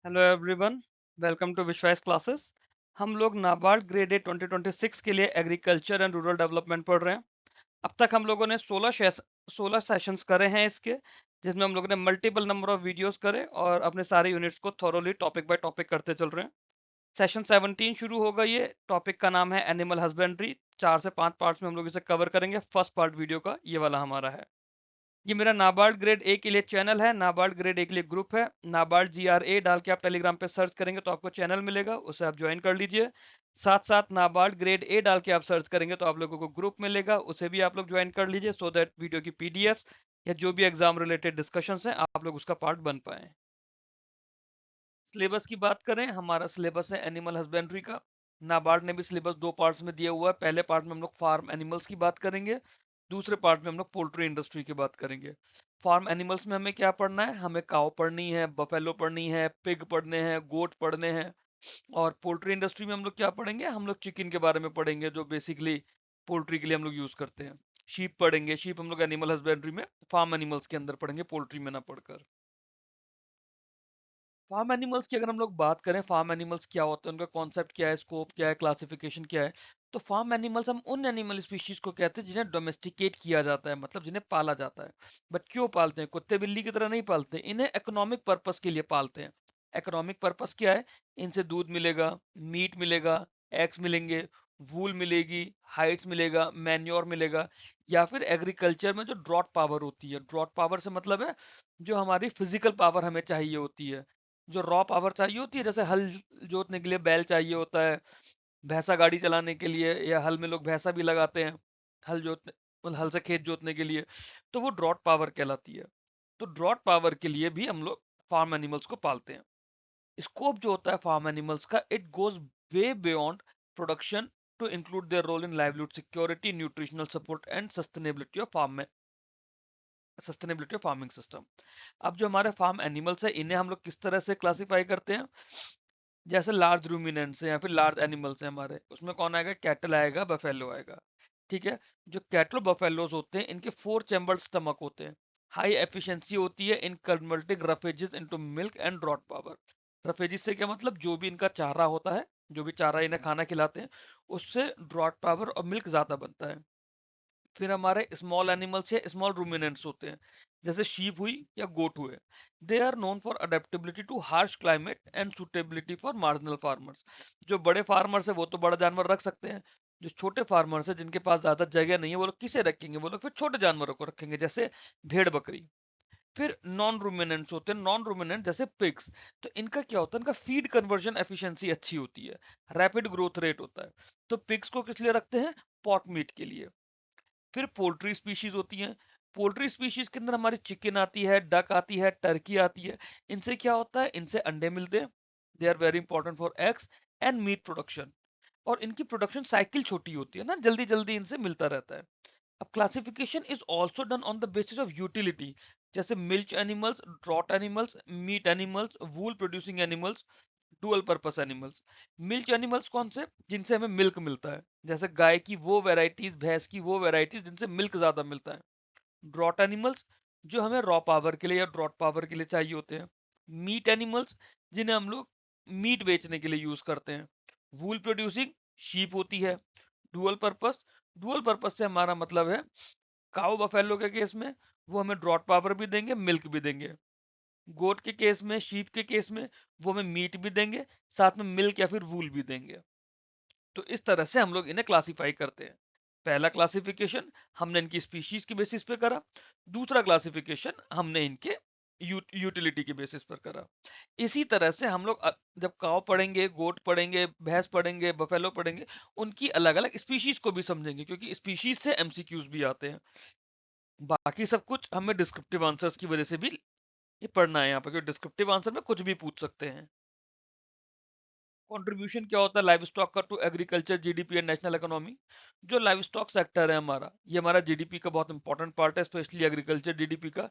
Hello everyone, welcome to विश्वास classes. हम लोग नाबार्ड ग्रेड ए 2026 के लिए एग्रीकल्चर एंड रूरल डेवलपमेंट पढ़ रहे हैं। अब तक हम लोगों ने 16 सेशंस करे हैं इसके, जिसमें हम लोगों ने मल्टीपल नंबर ऑफ वीडियोस करे और अपने सारे यूनिट्स को थॉरोली टॉपिक बाय टॉपिक करते चल रहे हैं। सेशन 17 शुरू होगा। ये टॉपिक का नाम है एनिमल हस्बेंड्री। 4 से 5 पार्ट्स में हम लोग इसे कवर करेंगे। फर्स्ट पार्ट वीडियो का ये वाला हमारा है। ये मेरा नाबार्ड ग्रेड ए के लिए चैनल है, नाबार्ड ग्रेड ए के लिए ग्रुप है। नाबार्ड GRA डाल के आप टेलीग्राम पे सर्च करेंगे तो आपको चैनल मिलेगा, उसे आप ज्वाइन कर लीजिए। साथ साथ नाबार्ड ग्रेड ए डाल के आप सर्च करेंगे तो आप लोगों को ग्रुप मिलेगा, उसे भी आप लोग ज्वाइन कर लीजिए, सो दैट वीडियो की PDFs या जो भी एग्जाम रिलेटेड डिस्कशंस हैं आप लोग उसका पार्ट बन पाए। सिलेबस की बात करें, हमारा सिलेबस है एनिमल हस्बेंड्री का। नाबार्ड ने भी सिलेबस 2 पार्ट्स में दिया हुआ है। पहले पार्ट में हम लोग फार्म एनिमल्स की बात करेंगे, दूसरे पार्ट में हम लोग पोल्ट्री इंडस्ट्री की बात करेंगे। फार्म एनिमल्स में हमें क्या पढ़ना है? हमें काव पढ़नी है, बफेलो पढ़नी है, पिग पढ़ने हैं, गोट पढ़ने हैं। और पोल्ट्री इंडस्ट्री में हम लोग क्या पढ़ेंगे? हम लोग चिकन के बारे में पढ़ेंगे, जो बेसिकली पोल्ट्री के लिए हम लोग यूज करते हैं। शीप पढ़ेंगे, शीप हम लोग एनिमल हस्बेंड्री में फार्म एनिमल्स के अंदर पढ़ेंगे, पोल्ट्री में ना पढ़कर। फार्म एनिमल्स की अगर हम लोग बात करें, फार्म एनिमल्स क्या होते हैं, उनका कॉन्सेप्ट क्या है, स्कोप क्या है, क्लासिफिकेशन क्या है। तो फार्म एनिमल्स हम उन एनिमल स्पीशीज को कहते हैं जिन्हें डोमेस्टिकेट किया जाता है, मतलब जिन्हें पाला जाता है। बट क्यों पालते हैं? कुत्ते बिल्ली की तरह नहीं पालते, इन्हें इकोनॉमिक पर्पस के लिए पालते हैं। इकोनॉमिक पर्पस क्या है? इनसे दूध मिलेगा, मीट मिलेगा, एग्स मिलेंगे, वूल मिलेगी, हाइट्स मिलेगा, मैन्योर मिलेगा। या फिर एग्रीकल्चर में जो ड्रॉट पावर होती है, ड्रॉट पावर से मतलब है जो हमारी फिजिकल पावर हमें चाहिए होती है, जो रॉ पावर चाहिए होती है, जैसे हल जोतने के लिए बैल चाहिए होता है, भैंसा गाड़ी चलाने के लिए, या हल में लोग भैंसा भी लगाते हैं हल जोतने, मतलब हल से खेत जोतने के लिए। तो वो ड्रॉट पावर कहलाती है। तो ड्रॉट पावर के लिए भी हम लोग फार्म एनिमल्स को पालते हैं। स्कोप जो होता है फार्म एनिमल्स का, it goes way beyond production to include their role in livelihood security, nutritional support and sustainability of farming system. अब जो हमारे फार्म एनिमल्स है, इन्हें हम लोग किस तरह से क्लासिफाई करते हैं? जैसे लार्ज रूमिनेंट्स है या फिर लार्ज एनिमल्स है हमारे, उसमें कौन आएगा? कैटल आएगा, बफेलो आएगा। ठीक है। जो कैटल बफेलोज होते हैं, इनके 4 चैम्बर्ड स्टमक होते हैं। हाई एफिशिएंसी होती है in converting roughages into milk and draught power. Roughages से क्या मतलब? जो भी इनका चारा होता है, जो भी चारा इन्हें खाना खिलाते हैं, उससे ड्रॉट पावर और मिल्क ज्यादा बनता है। फिर हमारे स्मॉल एनिमल्स या स्मॉल रूमिनेंट्स होते हैं, जैसे शीप हुई या गोट हुए। They are known for adaptability to harsh climate and suitability for marginal farmers. जो बड़े फार्मर्स है वो तो बड़ा जानवर रख सकते हैं, जो छोटे फार्मर्स है जिनके पास ज्यादा जगह नहीं है, वो लोग किसे रखेंगे? वो लोग फिर छोटे जानवरों को रखेंगे, जैसे भेड़ बकरी। फिर नॉन रूमिनेंट्स होते हैं, नॉन रूमिनेंट जैसे पिग्स। तो इनका क्या होता है? इनका फीड कन्वर्जन एफिशिएंसी अच्छी होती है, रैपिड ग्रोथ रेट होता है। तो पिग्स को किस लिए रखते हैं? पॉट मीट के लिए। फिर पोल्ट्री स्पीशीज होती हैं। पोल्ट्री स्पीशीज के अंदर हमारी चिकन आती है, डक आती है, टर्की आती है। इनसे क्या होता है? इनसे अंडे मिलते हैं। They are very important for eggs and meat production. और इनकी प्रोडक्शन साइकिल छोटी होती है ना, जल्दी जल्दी इनसे मिलता रहता है। अब classification is also done on the basis of utility, जैसे milch animals, draught animals, meat animals, wool producing animals, dual purpose animals. Milk animals कौन से? जिनसे हमें मिल्क मिलता है, जैसे गाय की वो वेराइटीज, भैंस की वो वेराइटीज जिनसे मिल्क ज्यादा मिलता है। ड्रॉट एनिमल्स जो हमें रॉ पावर के लिए या ड्रॉट पावर के लिए चाहिए होते हैं। मीट एनिमल्स जिन्हें हम लोग मीट बेचने के लिए यूज करते हैं। वूल प्रोड्यूसिंग शीप होती है। डुअल पर्पस, डुअल पर्पस से हमारा मतलब है काउ बफेलो के केस में वो हमें ड्रॉट पावर भी देंगे, मिल्क भी देंगे। गोट के केस में, शीप के केस में वो हमें मीट भी देंगे, साथ में मिल्क या फिर वूल भी देंगे। तो इस तरह से हम लोग इन्हें क्लासिफाई करते हैं। पहला क्लासिफिकेशन हमने इनकी स्पीशीज के बेसिस पे करा। दूसरा क्लासिफिकेशन हमने इनके यूटिलिटी के बेसिस पर करा। इसी तरह से हम लोग जब काव पढ़ेंगे, गोट पढ़ेंगे, भैंस पढ़ेंगे, बफेलो पढ़ेंगे, उनकी अलग अलग स्पीशीज को भी समझेंगे, क्योंकि स्पीशीज से MCQs भी आते हैं। बाकी सब कुछ हमें डिस्क्रिप्टिव आंसर्स की वजह से भी ये पढ़ना है यहाँ पर, क्योंकि डिस्क्रिप्टिव आंसर में कुछ भी पूछ सकते हैं। कंट्रीब्यूशन क्या होता है लाइव स्टॉक का to agriculture, GDP and national economy? जो लाइव स्टॉक सेक्टर है हमारा, ये हमारा GDP का बहुत इंपॉर्टेंट पार्ट है, स्पेशली एग्रीकल्चर GDP का,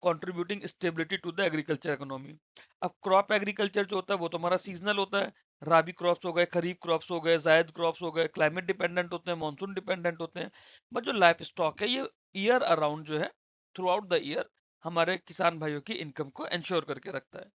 contributing stability to the agriculture economy. अब क्रॉप एग्रीकल्चर जो होता है वो तो हमारा सीजनल होता है। राबी क्रॉप्स हो गए, खरीफ क्रॉप्स हो गए, जायद क्रॉप्स हो गए, क्लाइमेट डिपेंडेंट होते हैं, मानसून डिपेंडेंट होते हैं। बट जो लाइफ स्टॉक है ये ईयर अराउंड जो है, थ्रू आउट द ईयर हमारे किसान भाइयों की इनकम को इंश्योर करके रखता है।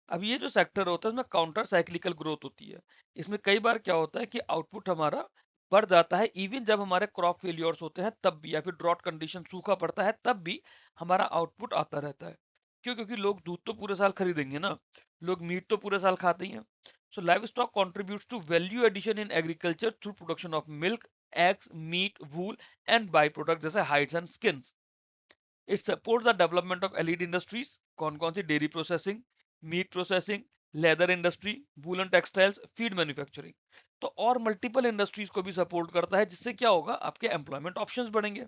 अब ये जो सेक्टर होता है इसमें काउंटर साइक्लिकल ग्रोथ होती है। इसमें कई बार क्या होता है कि आउटपुट हमारा बढ़ जाता है इवन जब हमारे क्रॉप फेलियर्स होते हैं तब भी, या फिर ड्रॉट कंडीशन सूखा पड़ता है तब भी हमारा आउटपुट आता रहता है। क्यों? क्योंकि लोग दूध तो पूरे साल खरीदेंगे ना, लोग मीट तो पूरे साल खाते ही हैं। So livestock contributes to value addition in agriculture through production of milk, eggs, meat, wool and by product जैसे hides and skins. It supports the development of allied industries. कौन कौन सी? Dairy processing, meat processing, leather industry, woollen textiles, feed manufacturing. तो और multiple industries को भी support करता है, जिससे क्या होगा? आपके एम्प्लॉयमेंट ऑप्शंस बढ़ेंगे।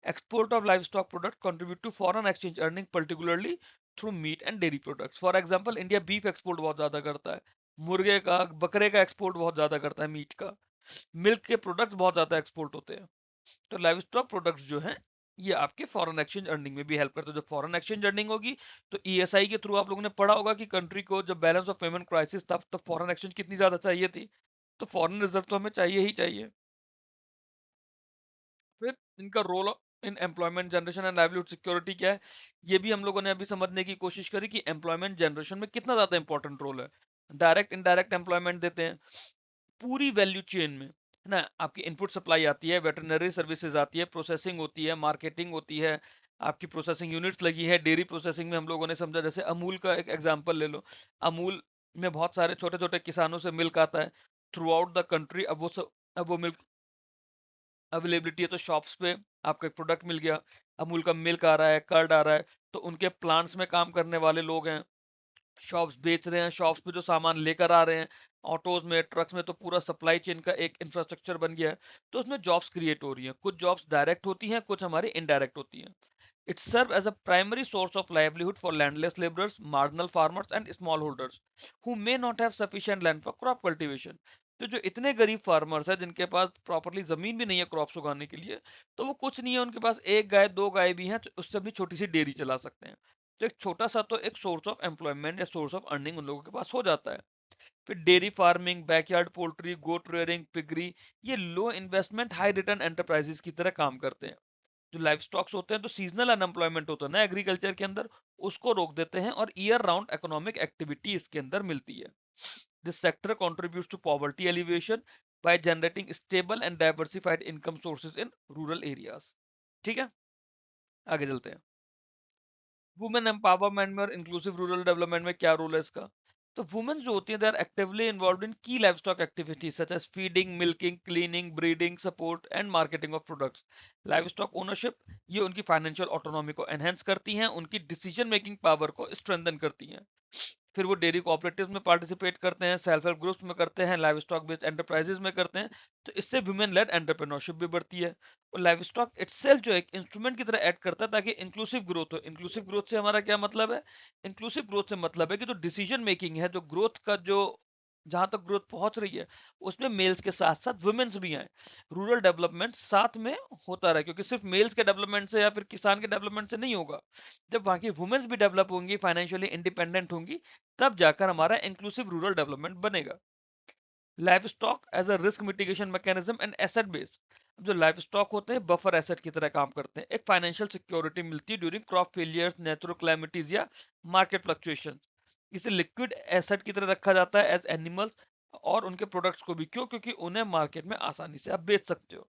Export of livestock product contribute to foreign exchange earning particularly through meat and dairy products. For example India beef export बहुत ज्यादा करता है, मुर्गे का, बकरे का एक्सपोर्ट बहुत ज्यादा करता है, मीट का, मिल्क के प्रोडक्ट्स बहुत ज्यादा एक्सपोर्ट होते हैं। तो लाइव स्टॉक प्रोडक्ट्स जो हैं ये आपके फॉरेन एक्सचेंज अर्निंग में भी हेल्प करते हैं। जब फॉरेन एक्सचेंज अर्निंग होगी तो ईएसआई के थ्रू आप लोगों ने पढ़ा होगा कि कंट्री को जब बैलेंस ऑफ पेमेंट क्राइसिस था तो फॉरेन एक्सचेंज कितनी ज्यादा चाहिए थी, तो फॉरेन रिजर्व तो हमें चाहिए ही चाहिए। फिर इनका role in employment generation and livelihood security क्या है, ये भी हम लोगों ने अभी समझने की कोशिश करी कि एम्प्लॉयमेंट जनरेशन में कितना ज्यादा इंपॉर्टेंट रोल है। डायरेक्ट इनडायरेक्ट एम्प्लॉयमेंट देते हैं पूरी वैल्यू चेन में, है ना। आपकी इनपुट सप्लाई आती है, वेटरनरी सर्विसेज आती है, प्रोसेसिंग होती है, मार्केटिंग होती है, आपकी प्रोसेसिंग यूनिट्स लगी है। डेयरी प्रोसेसिंग में हम लोगों ने समझा, जैसे अमूल का एक एग्जांपल ले लो। अमूल में बहुत सारे छोटे छोटे किसानों से मिल्क आता है थ्रू आउट द कंट्री। अब वो मिल्क अवेलेबिलिटी है तो शॉप्स पे आपको एक प्रोडक्ट मिल गया, अमूल का मिल्क आ रहा है, कर्ड आ रहा है। तो उनके प्लांट्स में काम करने वाले लोग हैं, शॉप्स बेच रहे हैं, शॉप्स पे जो सामान लेकर आ रहे हैं, ऑटोज में, ट्रक्स में, तो पूरा सप्लाई चेन का एक इंफ्रास्ट्रक्चर बन गया है। तो उसमें जॉब्स क्रिएट हो रही हैं, कुछ जॉब्स डायरेक्ट होती हैं, कुछ हमारी इनडायरेक्ट होती हैं। It serves as a primary source of livelihood for landless laborers, marginal farmers, and smallholders who may not have sufficient land for crop cultivation. तो जो इतने गरीब फार्मर्स हैं जिनके पास प्रॉपरली जमीन भी नहीं है क्रॉप्स उगाने के लिए, तो वो कुछ नहीं है, उनके पास एक गाय दो गाय भी हैं, तो उससे भी छोटी सी डेयरी चला सकते हैं। तो एक छोटा सा तो एक सोर्स ऑफ एम्प्लॉयमेंट या सोर्स ऑफ अर्निंग उन लोगों के पास हो जाता है। फिर डेयरी फार्मिंग, बैकयार्ड पोल्ट्री, गोट रेयरिंग, पिगरी, ये लो इन्वेस्टमेंट हाई रिटर्न एंटरप्राइजेस की तरह काम करते हैं। जो लाइव स्टॉक्स होते हैं तो सीजनल अनएम्प्लॉयमेंट होता है ना एग्रीकल्चर के अंदर, उसको रोक देते हैं और ईयर राउंड इकोनॉमिक एक्टिविटी इसके अंदर मिलती है। This sector contributes to poverty alleviation by generating stable and diversified income sources in rural areas. ठीक है, आगे चलते हैं। वुमेन एम्पावरमेंट में और इंक्लूसिव रूरल डेवलपमेंट में क्या रोल है इसका? तो वुमेन जो होती है they are actively involved in की livestock activities such as feeding, milking, cleaning, breeding, support and marketing of products. Livestock ownership ये उनकी फाइनेंशियल ऑटोनॉमी को एनहेंस करती हैं, उनकी डिसीजन मेकिंग पावर को स्ट्रेंथन करती हैं। फिर वो डेयरी कोऑपरेटिव्स में पार्टिसिपेट करते हैं, सेल्फ हेल्प ग्रुप्स में करते हैं, लाइव स्टॉक बेस्ड एंटरप्राइजेज में करते हैं। तो इससे वुमेन लेड एंटरप्रेन्योरशिप भी बढ़ती है। और लाइव स्टॉक इटसेल्फ जो एक इंस्ट्रूमेंट की तरह एक्ट करता है ताकि इंक्लूसिव ग्रोथ हो। इंक्लूसिव ग्रोथ से हमारा क्या मतलब है? इंक्लूसिव ग्रोथ से मतलब है कि जो डिसीजन मेकिंग है, जो ग्रोथ का जो जहां तक ग्रोथ पहुंच रही है, उसमें मेल्स के साथ साथ वुमेन्स भी आए, रूरल डेवलपमेंट साथ में होता रहे। क्योंकि सिर्फ मेल्स के डेवलपमेंट से या फिर किसान के डेवलपमेंट से नहीं होगा, जब वहां की वुमेन्स भी डेवलप होंगी, फाइनेंशियली इंडिपेंडेंट होंगी, तब जाकर हमारा इंक्लूसिव रूरल डेवलपमेंट बनेगा। Livestock as a risk mitigation mechanism and asset based. जो लाइव स्टॉक होते हैं बफर एसेट की तरह काम करते हैं, एक फाइनेंशियल सिक्योरिटी मिलती है during crop failures, natural calamities या मार्केट फ्लक्चुएशन। इसे लिक्विड एसेट की तरह रखा जाता है एज एनिमल्स और उनके प्रोडक्ट्स को भी। क्यों? क्योंकि उन्हें मार्केट में आसानी से आप बेच सकते हो।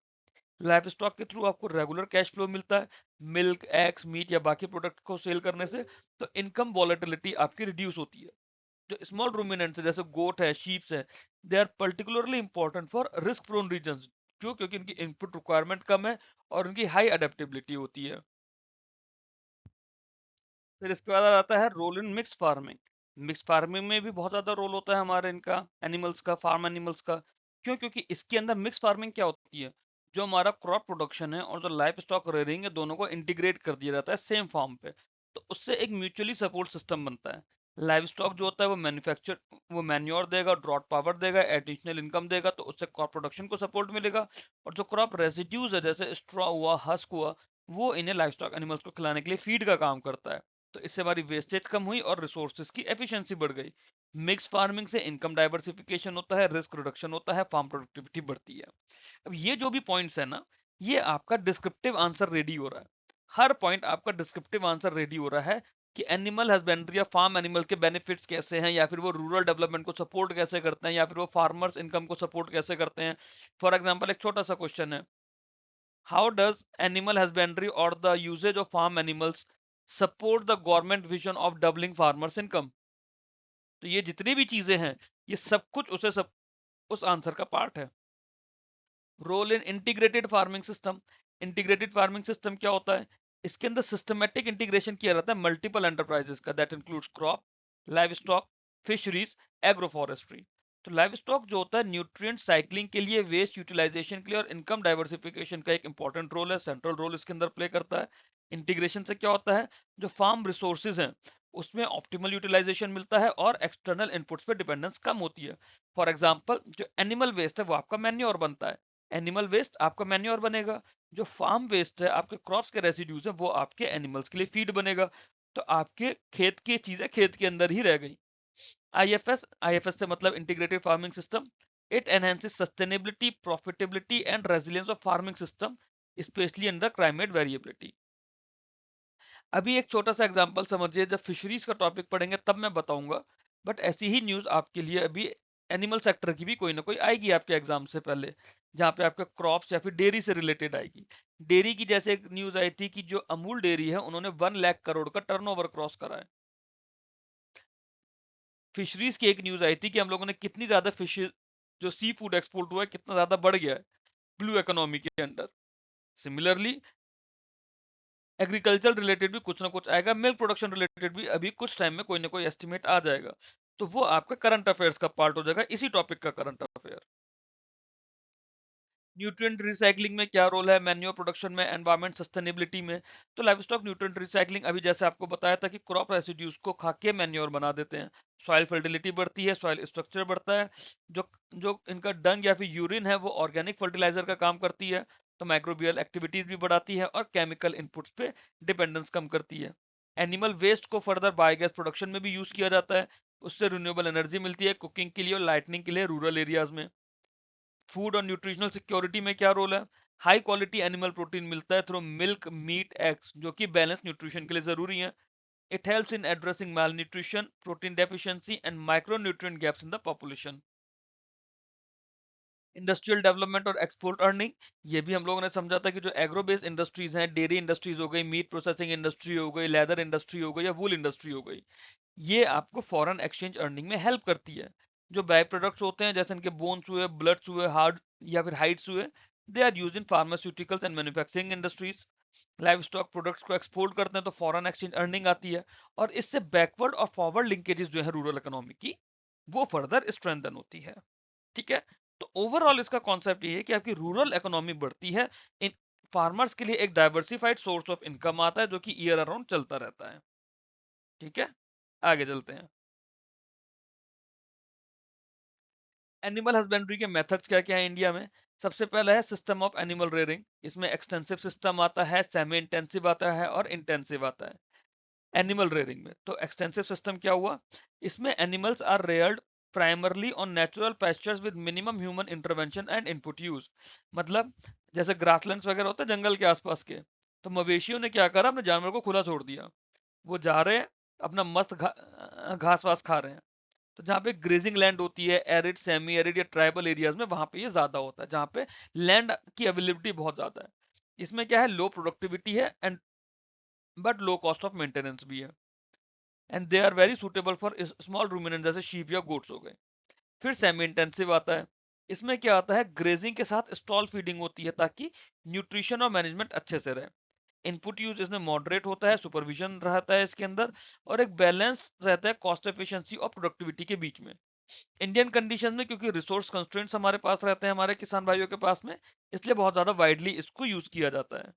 लाइव स्टॉक के थ्रू आपको रेगुलर कैश फ्लो मिलता है, मिल्क, एग्स, मीट या बाकी प्रोडक्ट को सेल करने से। तो इनकम वॉलेटिलिटी आपकी रिड्यूस होती है। जो स्मॉल रूमिनेंट्स है जैसे गोट है, शीप्स है, they are particularly important for risk prone regions. क्यों? क्योंकि इनकी इनपुट रिक्वायरमेंट कम है और उनकी हाई अडेप्टेबिलिटी होती है। फिर इसके बाद आता है role in mix farming. Mix farming में भी बहुत ज्यादा रोल होता है हमारे इनका, एनिमल्स का, फार्म एनिमल्स का। क्यों? क्योंकि इसके अंदर मिक्स फार्मिंग क्या होती है, जो हमारा क्रॉप प्रोडक्शन है और जो लाइफ स्टॉक रेयरिंग है, दोनों को इंटीग्रेट कर दिया जाता है सेम फार्म पे। तो उससे एक म्यूचुअली सपोर्ट सिस्टम बनता है। लाइव स्टॉक जो होता है वो मैन्योर देगा, ड्रॉट पावर देगा, एडिशनल इनकम देगा, तो उससे क्रॉप प्रोडक्शन को सपोर्ट मिलेगा। और जो क्रॉप रेसिड्यूज है जैसे स्ट्रॉ हुआ, हस्क हुआ, वो इन्हें लाइव स्टॉक एनिमल्स को खिलाने के लिए फीड का काम करता है। तो इससे हमारी वेस्टेज कम हुई और रिसोर्सेज की एफिशिएंसी बढ़ गई। मिक्स फार्मिंग से इनकम डाइवर्सिफिकेशन होता है, रिस्क रिडक्शन होता है, फार्म प्रोडक्टिविटी बढ़ती है। अब ये जो भी पॉइंट्स है ना, ये आपका डिस्क्रिप्टिव आंसर रेडी हो रहा है। हर पॉइंट आपका डिस्क्रिप्टिव आंसर रेडी हो रहा है कि एनिमल हस्बेंड्री या फार्म एनिमल के बेनिफिट्स कैसे हैं, या फिर वो रूरल डेवलपमेंट को सपोर्ट कैसे करते हैं, या फिर वो फार्मर्स इनकम को सपोर्ट कैसे करते हैं। फॉर एग्जांपल एक छोटा सा क्वेश्चन है, हाउ डज एनिमल हस्बेंड्री और the usages of farm animals support the government vision of doubling farmers income. तो ये जितनी भी चीजें हैं, ये सब कुछ सब उस आंसर का पार्ट है। Role in integrated farming system. Integrated farming system क्या होता है? इसके अंदर सिस्टमेटिक इंटीग्रेशन किया जाता है मल्टीपल एंटरप्राइजेस का, that includes crop, live stock, fisheries, agro forestry. तो लाइव स्टॉक जो होता है न्यूट्रिएंट साइक्लिंग के लिए, वेस्ट यूटिलाइजेशन के लिए और इनकम डाइवर्सिफिकेशन का एक इंपॉर्टेंट रोल है, सेंट्रल रोल इसके अंदर प्ले करता है। इंटीग्रेशन से क्या होता है, जो फार्म रिसोर्सेज हैं उसमें ऑप्टिमल यूटिलाइजेशन मिलता है और एक्सटर्नल इनपुट्स पे डिपेंडेंस कम होती है। फॉर एग्जांपल जो एनिमल वेस्ट है वो आपका मैन्योर बनता है, एनिमल वेस्ट आपका मैन्योर बनेगा। जो फार्म वेस्ट है, आपके क्रॉप्स के रेसिड्यूज है, वो आपके एनिमल्स के लिए फीड बनेगा। तो आपके खेत की चीजें खेत के अंदर ही रह गई। आईएफएस से मतलब integrated farming system. It enhances sustainability, profitability and resilience of farming system, specially under climate variability. अभी एक छोटा सा एग्जांपल समझिए, जब फिशरीज का टॉपिक पढ़ेंगे तब मैं बताऊंगा, बट ऐसी ही न्यूज आपके लिए अभी एनिमल सेक्टर की भी कोई ना कोई आएगी आपके एग्जाम से पहले, जहाँ पे आपके क्रॉप्स या फिर डेयरी से रिलेटेड आएगी। डेयरी की जैसे एक न्यूज आई थी कि जो अमूल डेयरी है उन्होंने 1 लाख करोड़ का टर्नओवर क्रॉस करा है। फिशरीज की एक न्यूज आई थी कि हम लोगों ने कितनी ज्यादा फिश, जो सी फूड एक्सपोर्ट हुआ है कितना ज्यादा बढ़ गया है ब्लू इकोनॉमी के अंडर। सिमिलरली एग्रीकल्चर रिलेटेड भी कुछ ना कुछ आएगा, मिल्क प्रोडक्शन रिलेटेड भी अभी कुछ टाइम में कोई ना कोई एस्टिमेट आ जाएगा। तो वो आपका करंट अफेयर्स का पार्ट हो जाएगा, इसी टॉपिक का करंट अफेयर। न्यूट्रिएंट रिसाइकलिंग में क्या रोल है, मैन्योर प्रोडक्शन में, एनवायरमेंट सस्टेनेबिलिटी में। तो लाइवस्टॉक न्यूट्रिएंट रिसाइकलिंग अभी जैसे आपको बताया था कि क्रॉप रेसिड्यूज को खा के मैन्योर बना देते हैं, सॉइल फर्टिलिटी बढ़ती है, सॉइल स्ट्रक्चर बढ़ता है। जो जो इनका डंग या फिर यूरिन है वो ऑर्गेनिक फर्टिलाइजर का काम करती है, तो माइक्रोबियल एक्टिविटीज भी बढ़ाती है और केमिकल इनपुट्स पे डिपेंडेंस कम करती है। एनिमल वेस्ट को फर्दर बायोगैस प्रोडक्शन में भी यूज किया जाता है, उससे रिन्यूएबल एनर्जी मिलती है कुकिंग के लिए और लाइटनिंग के लिए रूरल एरियाज में। फूड और न्यूट्रिशनल सिक्योरिटी में क्या रोल है, हाई क्वालिटी एनिमल प्रोटीन मिलता है थ्रू मिल्क, मीट, एग्स, जो कि बैलेंस न्यूट्रिशन के लिए जरूरी है। It helps in addressing mall nutrition, protein deficiency and micronutrient gaps in the population. Industrial development और एक्सपोर्ट अर्निंग, ये भी हम लोगों ने समझा था कि जो एग्रो बेस्ड इंडस्ट्रीज हैं, डेयरी इंडस्ट्रीज हो गई, मीट प्रोसेसिंग इंडस्ट्री हो गई, लेदर इंडस्ट्री हो गई या वूल इंडस्ट्री हो गई, ये आपको फॉरेन एक्सचेंज अर्निंग में हेल्प करती है। जो बाय प्रोडक्ट्स होते हैं जैसे इनके बोन्स हुए, ब्लड्स हुए, हार्ड या फिर हाइड्स हुए, they are use in pharmaceuticals and manufacturing industries. Livestock products को एक्सपोर्ट करते हैं तो फॉरेन एक्सचेंज अर्निंग आती है, और इससे बैकवर्ड और फॉरवर्ड लिंकेजेस जो है रूरल इकोनॉमी की, वो फर्दर स्ट्रेंथन होती है। ठीक है, तो ओवरऑल इसका कॉन्सेप्ट ये है कि आपकी रूरल इकोनॉमी बढ़ती है, इन फार्मर्स के लिए एक डाइवर्सिफाइड सोर्स ऑफ इनकम आता है जो कि ईयर अराउंड चलता रहता है। ठीक है, आगे चलते हैं। एनिमल हस्बेंड्री के मेथड्स क्या क्या है इंडिया में। सबसे पहला है सिस्टम ऑफ एनिमल रेयरिंग, इसमें एक्सटेंसिव सिस्टम आता है, सेमी इंटेंसिव आता है और इंटेंसिव आता है। एनिमल रेयरिंग में तो एक्सटेंसिव सिस्टम क्या हुआ, इसमें animals are reared primarily on natural pastures with minimum human intervention and input use. मतलब जैसे ग्रासलैंड्स वगैरह होते हैं जंगल के आसपास के, तो मवेशियों ने क्या करा, अपने जानवर को खुला छोड़ दिया, वो जा रहे हैं अपना मस्त घास वास खा रहे हैं। तो जहाँ पे ग्रेजिंग लैंड होती है, एरिड, सेमी एरिड या ट्राइबल एरियाज में, वहां पे ये ज्यादा होता है, जहाँ पे लैंड की अवेलेबिलिटी बहुत ज्यादा है। इसमें क्या है, लो प्रोडक्टिविटी है and but low cost of maintenance भी है, and they are very suitable for small ruminant जैसे शीप या गोट्स हो गए। फिर सेमी इंटेंसिव आता है, इसमें क्या आता है, ग्रेजिंग के साथ स्टॉल फीडिंग होती है ताकि न्यूट्रिशन और मैनेजमेंट अच्छे से रहे। इनपुट यूज इसमें मॉडरेट होता है, सुपरविजन रहता है इसके अंदर, और एक बैलेंस रहता है कॉस्ट एफिशिएंसी और प्रोडक्टिविटी के बीच में। इंडियन कंडीशन में क्योंकि रिसोर्स कंस्ट्रेंट्स हमारे पास रहते हैं, हमारे किसान भाइयों के पास में, इसलिए बहुत ज्यादा वाइडली इसको यूज किया जाता है।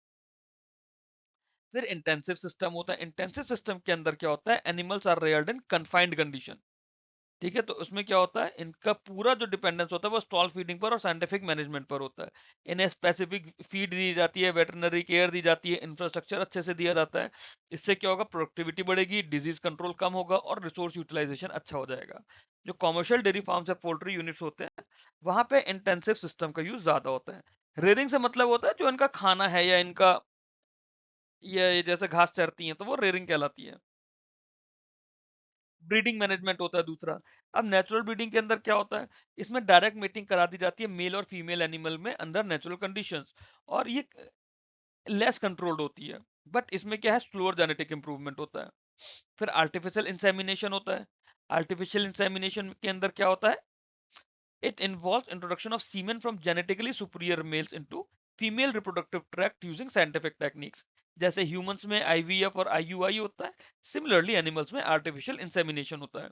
फिर इंटेंसिव सिस्टम होता है, इंटेंसिव सिस्टम के अंदर क्या होता है, animals are reared in confined condition. ठीक है, तो उसमें क्या होता है, इनका पूरा जो डिपेंडेंस होता है वो स्टॉल फीडिंग पर और साइंटिफिक मैनेजमेंट पर होता है। इन्हें स्पेसिफिक फीड दी जाती है, वेटरनरी केयर दी जाती है, इंफ्रास्ट्रक्चर अच्छे से दिया जाता है। इससे क्या होगा, प्रोडक्टिविटी बढ़ेगी, डिजीज कंट्रोल कम होगा और रिसोर्स यूटिलाइजेशन अच्छा हो जाएगा। जो कॉमर्शियल डेयरी फार्म्स या पोल्ट्री यूनिट्स होते हैं, वहां पे इंटेंसिव सिस्टम का यूज ज्यादा होता है। रेयरिंग से मतलब होता है जो इनका खाना है या इनका, ये जैसे घास चरती हैं तो वो रेयरिंग कहलाती है। ब्रीडिंग मैनेजमेंट होता है दूसरा। अब नेचुरल ब्रीडिंग के अंदर क्या होता है, इसमें डायरेक्ट मीटिंग करा दी जाती है मेल और फीमेल एनिमल में अंडर नेचुरल कंडीशंस, और ये लेस कंट्रोल्ड होती है। बट इसमें क्या है, स्लोअर जेनेटिक इंप्रूवमेंट होता है। फिर आर्टिफिशियल इंसेमिनेशन होता है। आर्टिफिशियल इंसेमिनेशन के अंदर क्या होता है, it involves introduction of semen from genetically superior males into female reproductive tract using scientific techniques। जैसे ह्यूमंस में आईवीएफ और आईयूआई होता है, सिमिलरली एनिमल्स में आर्टिफिशियल इंसेमिनेशन होता है।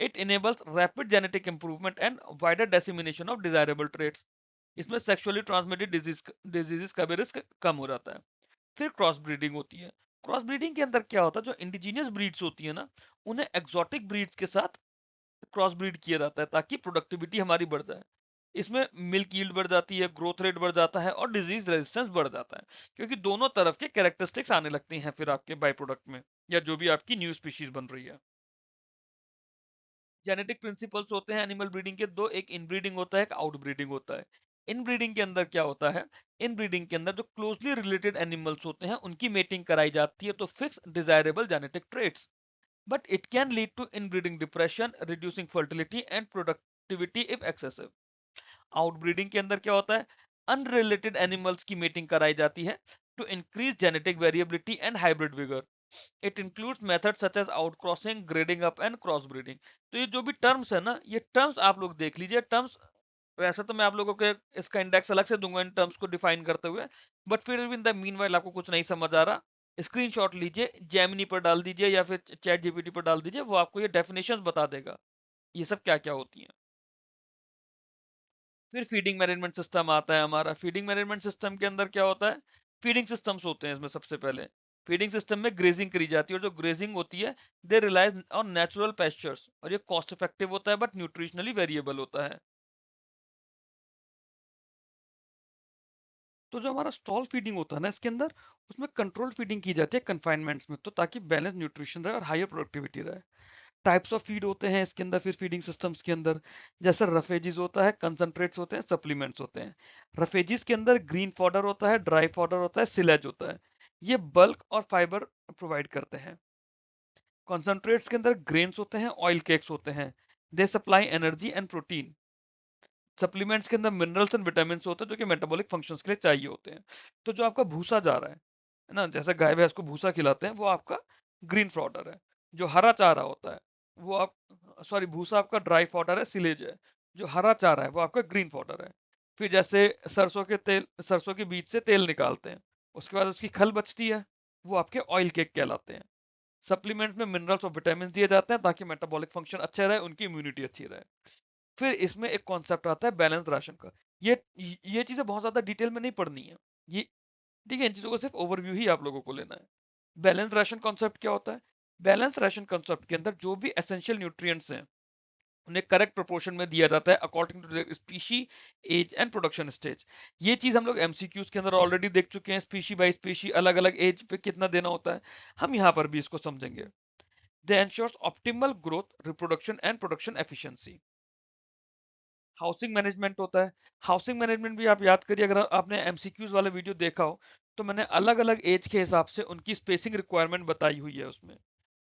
It enables rapid genetic improvement and wider dissemination of desirable traits. इसमें sexually transmitted diseases का भी रिस्क कम हो जाता है। फिर क्रॉस ब्रीडिंग होती है। क्रॉस ब्रीडिंग के अंदर क्या होता है, जो इंडिजीनियस ब्रीड्स होती है ना, उन्हें एक्सोटिक ब्रीड्स के साथ क्रॉस ब्रीड किया जाता है ताकि प्रोडक्टिविटी हमारी बढ़ जाए। इसमें मिल्क यील्ड बढ़ जाती है, ग्रोथ रेट बढ़ जाता है और डिजीज रेजिस्टेंस बढ़ जाता है, क्योंकि दोनों तरफ के कैरेक्टरिस्टिक्स आने लगते हैं फिर आपके बाई प्रोडक्ट में, या जो भी आपकी न्यू स्पीशीज बन रही है। जेनेटिक प्रिंसिपल्स होते हैं एनिमल ब्रीडिंग के दो, एक इन ब्रीडिंग होता है, एक आउट ब्रीडिंग होता है। इन ब्रीडिंग के अंदर क्या होता है, इन ब्रीडिंग के अंदर जो क्लोजली रिलेटेड एनिमल्स होते हैं उनकी मेटिंग कराई जाती है, तो fix desirable genetic traits, but it can lead to inbreeding depression, reducing fertility and productivity if excessive। Outbreeding के अंदर क्या होता है, अनरिलेटेड एनिमल्स की मेटिंग कराई जाती है to increase genetic variability and hybrid vigour. It includes method such as out crossing, grading up and cross breeding. तो ये जो भी टर्म्स है ना, ये टर्म्स आप लोग देख लीजिए। टर्म्स वैसे तो मैं आप लोगों के इसका इंडेक्स अलग से दूंगा इन टर्म्स को डिफाइन करते हुए, बट फिर भी इन द मीनवाइल आपको कुछ नहीं समझ आ रहा, स्क्रीनशॉट लीजिए, जेमिनी पर डाल दीजिए या फिर चैट जीपीटी पर डाल दीजिए, वो आपको ये डेफिनेशंस बता देगा ये सब क्या क्या होती हैं। फिर फीडिंग मैनेजमेंट सिस्टम आता है हमारा। फीडिंग मैनेजमेंट सिस्टम के अंदर क्या होता है, फीडिंग सिस्टम्स होते हैं इसमें। सबसे पहले फीडिंग सिस्टम में ग्रेजिंग करी जाती है, और जो ग्रेजिंग होती है दे रिलाइज ऑन नेचुरल पेस्चर्स, और ये कॉस्ट इफेक्टिव होता है बट न्यूट्रिशनली वेरिएबल होता है। तो जो हमारा स्टॉल फीडिंग होता है ना, इसके अंदर उसमें कंट्रोल फीडिंग की जाती है कन्फाइनमेंट्स में, तो ताकि बैलेंस न्यूट्रिशन रहे और हायर प्रोडक्टिविटी रहे। टाइप्स ऑफ फीड होते हैं इसके अंदर फिर फीडिंग सिस्टम्स के अंदर, जैसे रफेजीज होता है, कंसंट्रेट्स होते हैं, सप्लीमेंट्स होते हैं। रफेजीज के अंदर ग्रीन फॉडर होता है, ड्राई फॉडर होता है, सिलेज होता है। ये बल्क और फाइबर प्रोवाइड करते हैं। कॉन्सेंट्रेट्स के अंदर ग्रेन्स होते हैं, ऑयल केक्स होते हैं, they supply energy and protein. Supplements के अंदर मिनरल्स एंड विटामिन होते हैं जो कि मेटाबॉलिक फंक्शंस के लिए चाहिए होते हैं। तो जो आपका भूसा जा रहा है ना, जैसे गाय भैंस को भूसा खिलाते हैं, वो आपका ग्रीन फॉडर है। जो हरा चारा होता है वो आप, सॉरी, भूसा आपका ड्राई फॉडर है, सिलेज है। जो हरा चारा है वो आपका ग्रीन फॉडर है। फिर जैसे सरसों के बीज से तेल निकालते हैं, उसके बाद उसकी खल बचती है, वो आपके ऑयल केक कहलाते हैं। सप्लीमेंट में मिनरल्स और विटामिन दिए जाते हैं ताकि मेटाबॉलिक फंक्शन अच्छे रहे, उनकी इम्यूनिटी अच्छी रहे। फिर इसमें एक कॉन्सेप्ट आता है बैलेंस राशन का। ये ये चीजें बहुत ज्यादा डिटेल में नहीं पढ़नी है ये, ठीक है, इन चीजों को सिर्फ ओवरव्यू ही आप लोगों को लेना है। बैलेंस राशन कॉन्सेप्ट क्या होता है, बैलेंस राशन कॉन्सेप्ट के अंदर जो भी एसेंशियल न्यूट्रिएंट्स हैं उन्हें करेक्ट प्रोपोर्शन में दिया जाता है according to species, age and production stage. ये चीज हम लोग एमसीक्यूज के अंदर ऑलरेडी देख चुके हैं, स्पीशी बाय स्पीशी अलग अलग एज पे कितना देना होता है। हम यहाँ पर भी इसको समझेंगे। They ensures optimal growth, reproduction and production efficiency. Housing management होता है। हाउसिंग मैनेजमेंट भी आप याद करिए, अगर आपने एमसीक्यूज वाला वीडियो देखा हो तो मैंने अलग अलग एज के हिसाब से उनकी स्पेसिंग रिक्वायरमेंट बताई हुई है उसमें।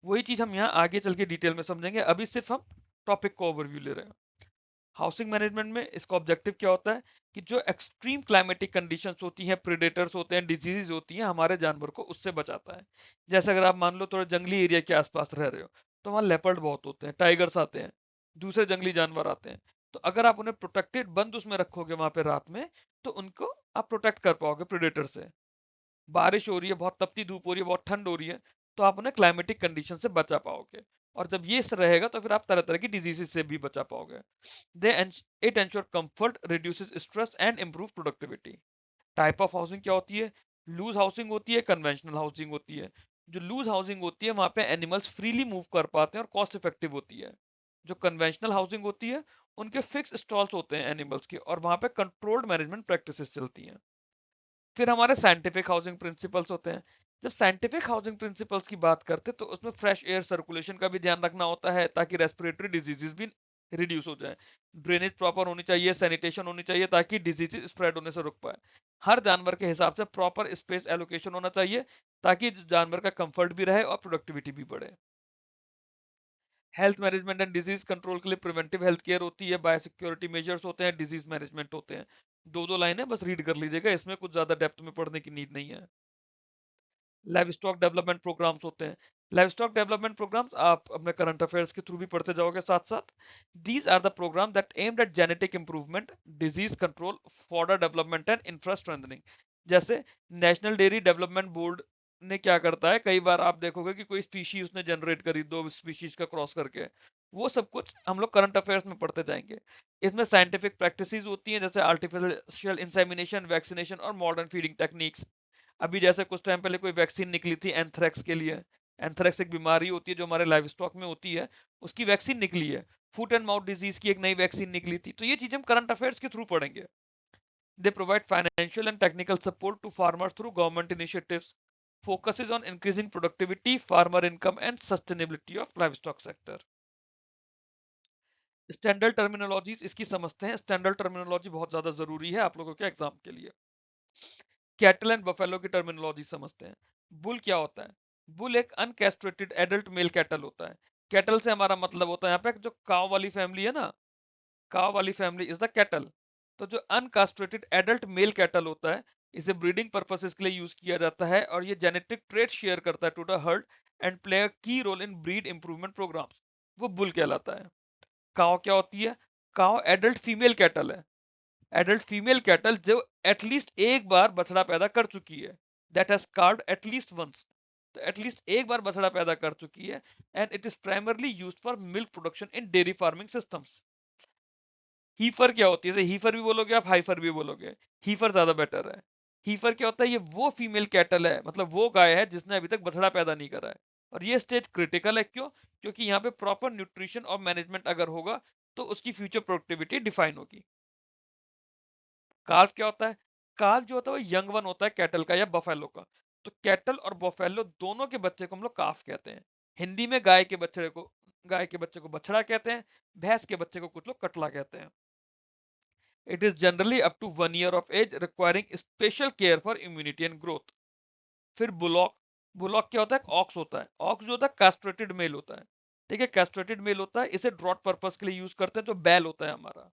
वही चीज हम यहाँ आगे चल के डिटेल में समझेंगे, अभी सिर्फ हम टॉपिक को ओवरव्यू ले रहे हैं। हाउसिंग मैनेजमेंट में इसका ऑब्जेक्टिव क्या होता है कि जो एक्सट्रीम क्लाइमेटिक कंडीशंस होती हैं, प्रेडेटर्स होते हैं, डिजीजेज होती हैं, हमारे जानवर को उससे बचाता है। जैसे अगर आप मान लो थोड़ा जंगली एरिया के आसपास रह रहे हो, तो वहाँ लेपर्ड बहुत होते हैं, टाइगर्स आते हैं, दूसरे जंगली जानवर आते हैं। तो अगर आप उन्हें प्रोटेक्टेड बंद उसमें रखोगे वहां पे रात में, तो उनको आप प्रोटेक्ट कर पाओगे प्रेडेटर से। बारिश हो रही है, बहुत तपती धूप हो रही है, बहुत ठंड हो रही है, तो आप उन्हें क्लाइमेटिक कंडीशन से बचा पाओगे। और जब ये रहेगा तो फिर आप तरह तरह की डिजीजेस से भी बचा पाओगे। They it ensure comfort, reduces stress and improve productivity. Type of housing क्या होती है, लूज हाउसिंग होती है, कन्वेंशनल हाउसिंग होती है। जो लूज हाउसिंग होती है वहां पे एनिमल्स फ्रीली मूव कर पाते हैं और कॉस्ट इफेक्टिव होती है। जो कन्वेंशनल हाउसिंग होती है उनके फिक्स स्टॉल्स होते हैं एनिमल्स के, और वहां पे कंट्रोल्ड मैनेजमेंट प्रैक्टिसेस चलती हैं। फिर हमारे साइंटिफिक हाउसिंग प्रिंसिपल्स होते हैं। जब साइंटिफिक हाउसिंग प्रिंसिपल्स की बात करते हैं तो उसमें फ्रेश एयर सर्कुलेशन का भी ध्यान रखना होता है ताकि रेस्पिरेटरी डिजीजेस भी रिड्यूस हो जाए। ड्रेनेज प्रॉपर होनी चाहिए, सैनिटेशन होनी चाहिए ताकि डिजीजेस स्प्रेड होने से रुक पाए। हर जानवर के हिसाब से प्रॉपर स्पेस एलोकेशन होना चाहिए ताकि जानवर का कंफर्ट भी रहे और प्रोडक्टिविटी भी बढ़े। Health management and disease control के लिए प्रिवेंटिव हेल्थ केयर होती है, बायोसिक्योरिटी मेजर्स होते हैं, डिजीज मैनेजमेंट होते हैं। दो दो लाइनें बस रीड कर लीजिएगा, इसमें कुछ ज्यादा डेप्थ में पढ़ने की नीड नहीं है। लाइव स्टॉक डेवलपमेंट प्रोग्राम्स होते हैं। लाइव स्टॉक डेवलपमेंट प्रोग्राम्स आप अपने करंट अफेयर्स के थ्रू भी पढ़ते जाओगे साथ साथ। These are the program that aimed at genetic improvement, disease control, fodder development and infra strengthening. जैसे नेशनल डेयरी डेवलपमेंट बोर्ड ने क्या करता है, कई बार आप देखोगे कि कोई स्पीशीज उसने जनरेट करी दो स्पीशीज का क्रॉस करके, वो सब कुछ हम लोग करंट अफेयर्स में पढ़ते जाएंगे। इसमें साइंटिफिक प्रैक्टिसेस होती हैं, जैसे आर्टिफिशियल इंसेमिनेशन, वैक्सीनेशन और मॉडर्न फीडिंग टेक्निक्स। अभी जैसे कुछ टाइम पहले कोई वैक्सीन निकली थी एंथ्रेक्स के लिए। एंथ्रेक्स एक बीमारी होती है जो हमारे लाइव स्टॉक में होती है, उसकी वैक्सीन निकली है। फुट एंड माउथ डिजीज की एक नई वैक्सीन निकली थी। तो ये चीज हम करंट अफेयर्स के थ्रू पढ़ेंगे। They provide financial and technical support to farmers through government initiatives, focuses on increasing productivity, farmer income and sustainability of livestock sector. Standard terminologies इसकी समझते हैं। स्टैंडर्ड टर्मिनोलॉजी बहुत ज्यादा जरूरी है आप लोगों के एग्जाम के लिए। कैटल एंड बफेलो की टर्मिनोलॉजी समझते हैं। बुल क्या होता है? बुल एक अनकैस्ट्रेटेड एडल्ट मेल कैटल होता है। कैटल से हमारा मतलब होता है यहाँ पे जो काव वाली फैमिली है ना, काव वाली फैमिली इज द कैटल। तो जो अनकास्ट्रेटेड एडल्ट मेल कैटल होता है, इसे ब्रीडिंग पर्पसेस के लिए यूज किया जाता है और ये जेनेटिक ट्रेट शेयर करता है to the herd and play a key role in breed improvement programmes. वो बुल कहलाता है। काव क्या होती है? काव एडल्ट फीमेल कैटल है। एडल्ट फीमेल कैटल जो एटलीस्ट एक बार बछड़ा पैदा कर चुकी है, that has calved at least once. तो एटलीस्ट एक बार बछड़ा पैदा कर चुकी है। And it is primarily used for milk production in dairy farming systems. Heifer क्या होती है? जैसे हीफर भी बोलोगे आप, हाइफर भी बोलोगे, हीफर ज्यादा बेटर है। हीफर क्या होता है? ये वो फीमेल कैटल है, मतलब वो गाय है जिसने अभी तक बछड़ा पैदा नहीं करा है। और ये स्टेज क्रिटिकल है, क्यों? क्योंकि यहाँ पे प्रॉपर न्यूट्रिशन और मैनेजमेंट अगर होगा तो उसकी फ्यूचर प्रोडक्टिविटी डिफाइन होगी। काल्फ क्या होता है? काल्फ जो होता है वो यंग वन होता है कैटल का या बफेलो का। तो कैटल और बफेलो दोनों के बच्चे को हम लोग काफ कहते हैं। हिंदी में गाय के बच्चे को बछड़ा कहते हैं। भैंस के बच्चे को कुछ लोग कटला कहते हैं। It is generally up to 1 year of age, requiring special care for immunity and growth. फिर बुलॉक। बुलॉक क्या होता है? ऑक्स होता है। ऑक्स जो होता है कैस्ट्रेटेड मेल होता है। ठीक है, कैस्ट्रेटेड मेल होता है, इसे ड्रॉट पर्पस के लिए यूज करते हैं। जो बैल होता है हमारा,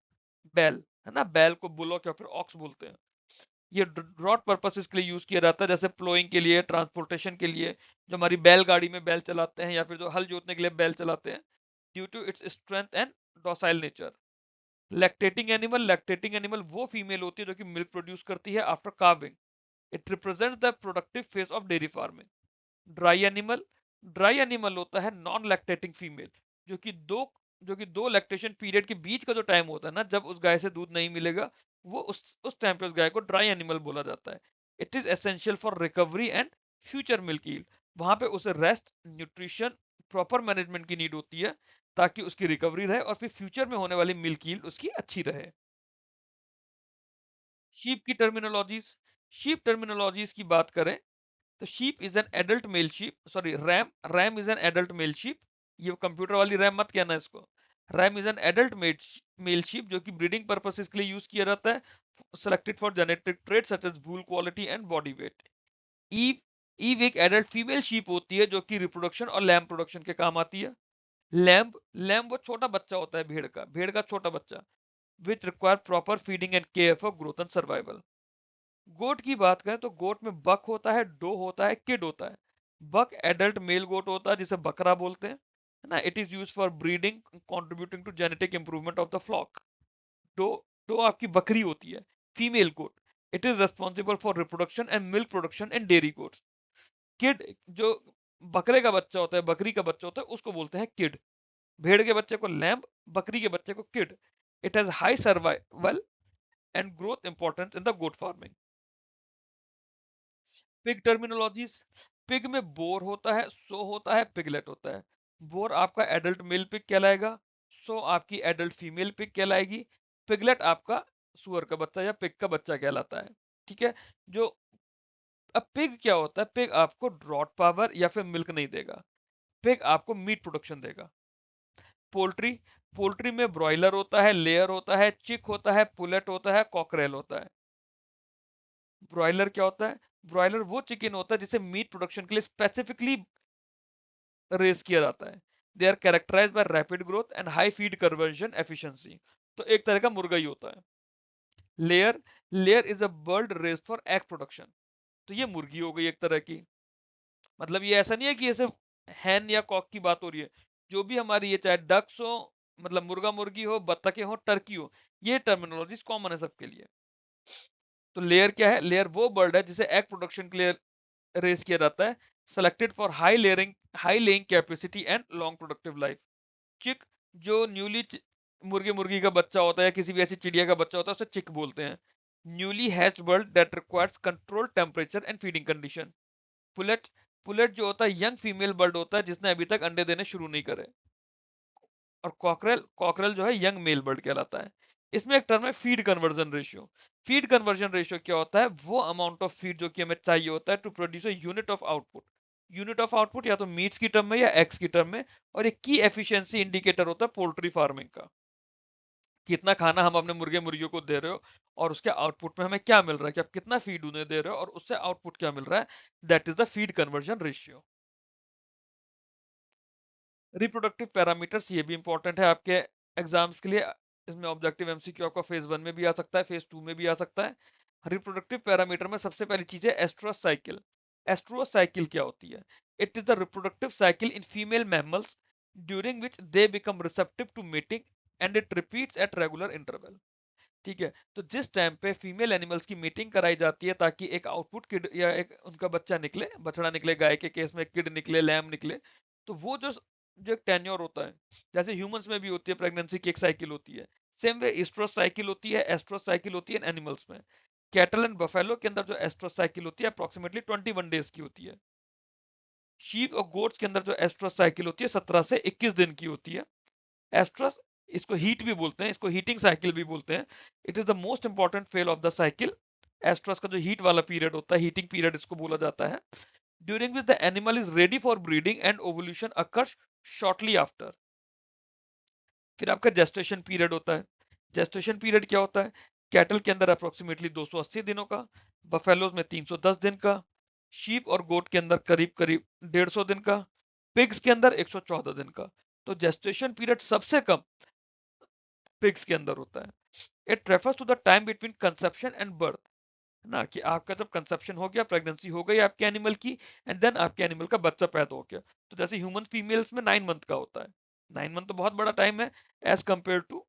बैल है ना, बैल को बुलॉक या फिर ऑक्स बोलते हैं। ये ड्रॉट पर्पसेस के लिए यूज किया जाता है, जैसे प्लोइंग के लिए, ट्रांसपोर्टेशन के लिए। जो हमारी बैलगाड़ी में बैल चलाते हैं या फिर जो हल जोतने के लिए बैल चलाते हैं, due to its strength and docile nature. Lactating animal वो फीमेल होती है जो कि मिल्क प्रोड्यूस करती है after calving. It represents the productive phase of dairy farming. Dry animal. Dry animal होता है नॉन लैक्टेटिंग फीमेल, जो कि दो जो कि दो लैक्टेशन पीरियड के बीच का जो टाइम होता है ना, जब उस गाय से दूध नहीं मिलेगा, वो उस टाइम पे उस गाय को ड्राई एनिमल बोला जाता है। It is essential for recovery and future milk yield. वहां पे उसे रेस्ट, न्यूट्रिशन, प्रॉपर मैनेजमेंट की नीड होती है, ताकि उसकी रिकवरी रहे और फिर फ्यूचर में होने वाली मिल्क यील्ड उसकी अच्छी रहे। शीप की टर्मिनोलॉजीज। शीप टर्मिनोलॉजीज की बात करें तो sheep is an adult mail sheep, sorry RAM, RAM is an adult mail sheep. ये कंप्यूटर वाली रैम मत कहना इसको। RAM is an adult mail sheep जो कि ब्रीडिंग पर्पसेस के लिए यूज किया जाता है, selected for genetic trait such as wool quality and body weight. Ewe. Ewe एक एडल्ट फीमेल शीप होती है जो कि रिप्रोडक्शन और लैम्ब प्रोडक्शन के काम आती है। लैम्ब, लैम्ब वो छोटा बच्चा होता है भेड़ का छोटा बच्चा, which require proper feeding and care for growth and survival. Goat की बात करें तो गोट में बक होता है, डो होता है, किड होता है। बक एडल्ट मेल गोट होता है जिसे बकरा बोलते हैं, है ना। It is use for breeding, contributing to genetic improvement of the flock. Doe, doe आपकी बकरी होती है, female goat. It is responsible for reproduction and milk production in dairy goats. Kid जो बकरे का बच्चा होता है, बकरी का बच्चा होता है, उसको बोलते हैं किड। भेड़ के बच्चे को लैम्ब, बकरी के बच्चे को kid. It has high survival and growth importance in the goat farming. Pig terminologies. Pig में बोर होता है, सो होता है, पिगलेट होता है। बोर आपका एडल्ट मेल पिग कहलाएगा, सो आपकी एडल्ट फीमेल पिग कहलाएगी, पिगलेट आपका सुअर का बच्चा या पिग का बच्चा कहलाता है। ठीक है। जो अब पिग क्या होता है? पिग आपको ड्रॉट पावर या फिर मिल्क नहीं देगा, पिग आपको मीट प्रोडक्शन देगा। पोल्ट्री। पोल्ट्री में ब्रॉयलर होता है, लेयर होता है, चिक होता है, पुलेट होता है, कॉकरेल होता है। ब्रॉयलर क्या होता है? ब्रॉयलर वो चिकन होता है जिसे मीट प्रोडक्शन के लिए स्पेसिफिकली रेस किया जाता है। They are characterized by rapid growth and high feed conversion efficiency. तो एक तरह का मुर्गा ही होता है। Layer, layer is a bird raised for egg production. तो ये मुर्गी हो गई एक तरह की। मतलब ये ऐसा नहीं है कि ये सिर्फ हैन या कॉक की बात हो रही है, जो भी हमारी ये चाहे डक्स हो, मतलब मुर्गा मुर्गी हो, बत्तखें हो, टर्की हो, ये टर्मिनोलॉजीज कॉमन है सबके लिए। तो लेयर क्या है? लेयर वो बर्ड है जिसे एग प्रोडक्शन के लिए रेस किया जाता है, selected for high laying capacity and long productive life. चिक, जो न्यूली मुर्गे मुर्गी का बच्चा होता है या किसी भी ऐसी चिड़िया का बच्चा होता है, उसे चिक बोलते हैं। Newly hatched bird that requires control temperature and feeding condition. पुलेट, पुलेट जो होता है यंग फीमेल बर्ड होता है जिसने अभी तक अंडे देने शुरू नहीं करे। और कॉकरेल, कॉकरेल जो है यंग मेल बर्ड कहलाता है। इसमें एक टर्म है feed conversion ratio. Feed conversion ratio क्या होता है? वो अमाउंट ऑफ फीड जो कि हमें चाहिए होता है to produce a unit of output. Unit of output या तो मीट्स की टर्म में या एग्स की टर्म में। और एक की एफिशिएंसी इंडिकेटर होता है पोल्ट्री फार्मिंग का, कितना खाना हम अपने मुर्गे मुर्गियों को दे रहे हो और उसके आउटपुट में हमें क्या मिल रहा है, कि आप कितना फीड उन्हें दे रहे हो और उससे आउटपुट क्या मिल रहा है। That is the feed conversion ratio. Reproductive parameters ये भी इंपॉर्टेंट है आपके एग्जाम्स के लिए। इसमें ऑब्जेक्टिव एमसीक्यू आपका फेज 1 में भी आ सकता है, फेज 2 में भी आ सकता है। रिप्रोडक्टिव पैरामीटर में सबसे पहली चीज है एस्ट्रोस साइकिल। एस्ट्रोस साइकिल क्या होती है? It is the reproductive cycle in female mammals during which they become receptive to mating and it repeats at regular interval. ठीक है, तो जिस टाइम पे फीमेल एनिमल्स की मीटिंग कराई जाती है ताकि एक आउटपुट किड या एक उनका बच्चा निकले, बछड़ा निकले, गाय के केस में किड निकले, लैम निकले, तो वो जो जो एक टेन्योर होता है, जैसे ह्यूमंस में भी होती है, प्रेगनेंसी की एक साइकिल होती है, सेम वे एस्ट्रोस साइकिल होती है, एस्ट्रोस साइकिल होती है एनिमल्स में। कैटल एंड बफेलो के अंदर जो एस्ट्रोस साइकिल होती है अप्रोक्सीमेटली 21 डेज की होती है। शीप और गोट्स के अंदर जो एस्ट्रोस साइकिल होती है 17 से 21 दिन की होती है। एस्ट्रस, इसको हीट भी बोलते हैं, इसको हीटिंग साइकिल भी बोलते हैं। It is the most important phase of the cycle. Estrus का जो हीट वाला पीरियड होता है, हीटिंग पीरियड इसको बोला जाता है, during which the animal is ready for breeding and ovulation occurs shortly after. फिर आपका जेस्टेशन पीरियड होता है। जेस्टेशन पीरियड क्या होता है? कैटल के अंदर अप्रोक्सीमेटली 280 दिनों का, बफेलोज में 310 दिन का, शीप और गोट के अंदर करीब करीब 150 दिन का, पिग्स के अंदर 114 दिन का। तो जेस्टेशन पीरियड सबसे कम पिग्स के अंदर होता है। It refers to the time between conception and birth, ना कि आपका जब कंसेप्शन हो गया, प्रेगनेंसी हो गई आपके एनिमल की, एंड देन आपके एनिमल का बच्चा पैदा हो गया। तो जैसे ह्यूमन फीमेल्स में 9 मंथ का होता है, 9 मंथ तो बहुत बड़ा टाइम है as compare to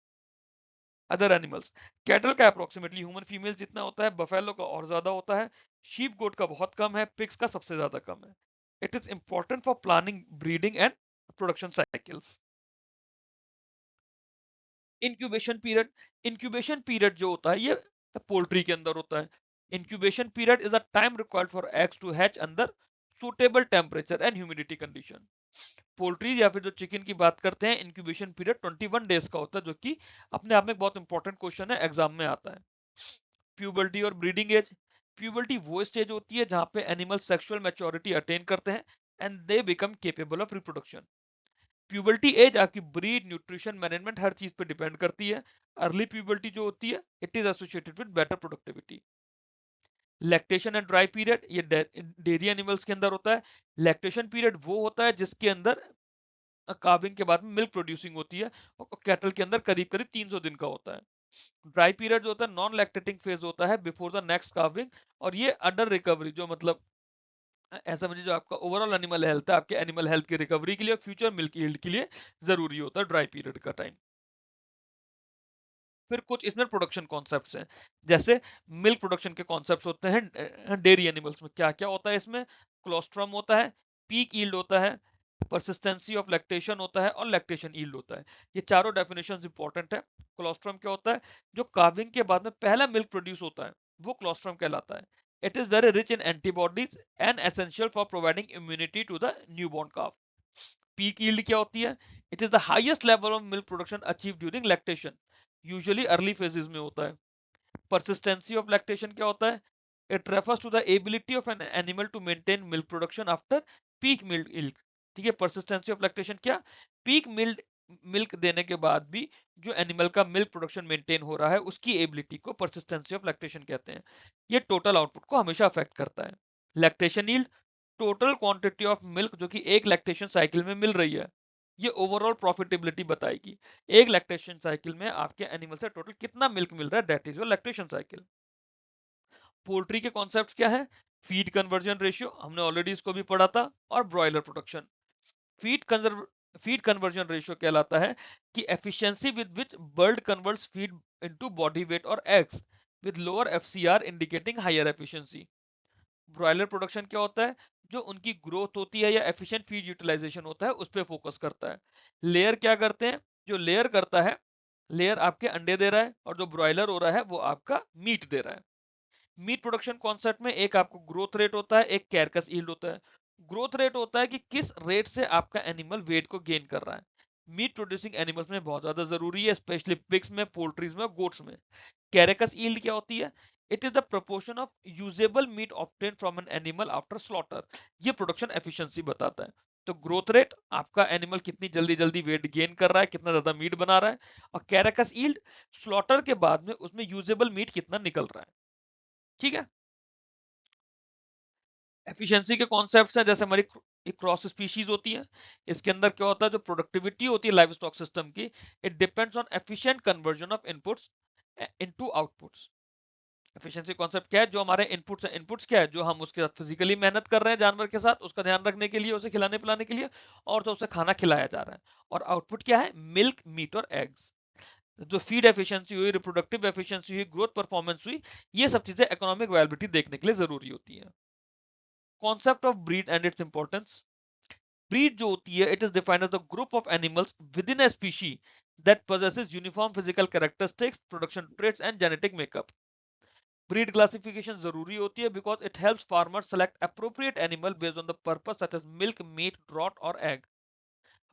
other animals. Cattle का अप्रोक्सीमेटली ह्यूमन फीमेल जितना होता है, बफेलो का और ज्यादा होता है, शीप गोट का बहुत कम है, पिग्स का सबसे ज्यादा कम है। It is important for planning breeding and production cycles. Incubation period, incubation period जो होता है ये पोल्ट्री के अंदर होता है। Incubation period is a time required for eggs to hatch under suitable temperature and humidity condition. Poultry या फिर जो चिकन की बात करते हैं, इंक्यूबेशन पीरियड 21 डेज का होता है, जो कि अपने आप में एक बहुत इंपॉर्टेंट क्वेश्चन है, एग्जाम में आता है। प्यूबर्टी और ब्रीडिंग एज, प्यूबर्टी वो स्टेज होती है जहां पे एनिमल सेक्सुअल मैच्योरिटी अटेन करते हैं and they become capable of reproduction. Puberty as आपकी ब्रीड, न्यूट्रिशन, मैनेजमेंट हर चीज पे डिपेंड करती है। अर्ली प्यूबर्टी जो होती है it is associated with better productivity. Lactation and dry period ये डेयरी एनिमल्स के अंदर होता है। लैक्टेशन पीरियड वो होता है जिसके अंदर काविंग के बाद में मिल्क प्रोड्यूसिंग होती है, और कैटल के अंदर करीब करीब 300 दिन का होता है। ड्राई पीरियड जो होता है नॉन लैक्टेटिंग फेज होता है बिफोर द नेक्स्ट काविंग, और ये अंडर रिकवरी, जो मतलब ऐसा समझिए जो आपका ओवरऑल एनिमल हेल्थ है, आपके एनिमल हेल्थ की रिकवरी के लिए और फ्यूचर मिल्क यील्ड के लिए जरूरी होता है ड्राई पीरियड का टाइम। फिर कुछ इसमें प्रोडक्शन कॉन्सेप्ट्स हैं, जैसे मिल्क प्रोडक्शन के कॉन्सेप्ट्स होते हैं डेयरी एनिमल्स में। क्या क्या होता है इसमें? क्लोस्ट्रम होता है, पीक यील्ड होता है, परसिस्टेंसी ऑफ लैक्टेशन होता है, और लैक्टेशन यील्ड होता है। ये चारों डेफिनेशंस इंपॉर्टेंट है। क्लोस्ट्रम क्या होता है? जो काविंग के बाद में पहला मिल्क प्रोड्यूस होता है वो क्लोस्ट्रम कहलाता है। It is very rich in antibodies and essential for providing immunity to the newborn calf. Peak yield क्या होती है? It is the highest level of milk production achieve during lactation, usually early phases में होता है। Persistency of lactation क्या होता है? It refers to the ability of an animal to maintain milk production after peak milk yield. ठीक है, persistency of lactation क्या? Peak milk milk देने के बाद भी जो एनिमल का मिल्क प्रोडक्शन मेंटेन हो रहा है उसकी एबिलिटी को परसिस्टेंसी ऑफ लैक्टेशन कहते हैं। ये टोटल आउटपुट को हमेशा अफेक्ट करता है। Lactation yield, total quantity of milk जो कि एक लैक्टेशन साइकिल में मिल रही है, ये ओवरऑल प्रॉफिटेबिलिटी बताएगी। एक लैक्टेशन साइकिल में आपके एनिमल से टोटल कितना मिल्क मिल रहा है, that is your lactation cycle. Poultry के कॉन्सेप्ट्स क्या है? फीड कन्वर्जन रेशियो, हमने ऑलरेडी इसको भी पढ़ा था, और broiler production. Feed conserve feed conversion ratio कहलाता है कि efficiency with which bird converts feed into body weight और eggs with lower FCR indicating higher efficiency. Broiler production क्या होता है? जो उनकी ग्रोथ होती है या एफिशिएंट फीड यूटिलाइजेशन होता है उस पर फोकस करता है। लेयर क्या करते हैं? जो लेयर करता है, लेयर आपके अंडे दे रहा है, और जो ब्रॉयलर हो रहा है वो आपका मीट दे रहा है। मीट प्रोडक्शन कॉन्सेप्ट में एक आपको ग्रोथ रेट होता है, एक कैरकस यील्ड होता है। ग्रोथ रेट होता है कि किस रेट से आपका एनिमल वेट को गेन कर रहा है। मीट प्रोड्यूसिंग एनिमल्स में बहुत ज्यादा जरूरी है, स्पेशली पिग्स में, पोल्ट्रीज में, गोट्स में। कैरेकस यील्ड क्या होती है? It is the proportion of usable meat obtain from an animal after slaughter. ये प्रोडक्शन एफिशिएंसी बताता है। तो ग्रोथ रेट आपका एनिमल कितनी जल्दी जल्दी वेट गेन कर रहा है, कितना ज्यादा मीट बना रहा है। और कैरेकस यील्ड, स्लॉटर के बाद में उसमें यूजेबल मीट कितना निकल रहा है। ठीक है। एफिशिएंसी के कॉन्सेप्ट्स हैं, जैसे हमारी क्रॉस स्पीशीज होती है, इसके अंदर क्या होता है? जो प्रोडक्टिविटी होती है लाइव स्टॉक सिस्टम की, it depends on efficient conversion of inputs into outputs. Efficiency concept क्या है? जो हमारे इनपुट्स हैं, इनपुट्स क्या है? जो हम उसके साथ फिजिकली मेहनत कर रहे हैं जानवर के साथ, उसका ध्यान रखने के लिए, उसे खिलाने पिलाने के लिए, और तो उसे खाना खिलाया जा रहा है। और आउटपुट क्या है? मिल्क, मीट और एग्स। जो फीड एफिशिएंसी हुई, रिप्रोडक्टिव एफिशिएंसी हुई, ग्रोथ परफॉर्मेंस हुई, ये सब चीजें इकोनॉमिक वायबिलिटी देखने के लिए जरूरी होती है। Concept of breed and its importance. Breed जो होती है, it is defined as the group of animals within a species that possesses uniform physical characteristics, production traits and genetic makeup. Breed classification जरूरी होती है because it helps farmers select appropriate animal based on the purpose such as milk, meat, draught or egg.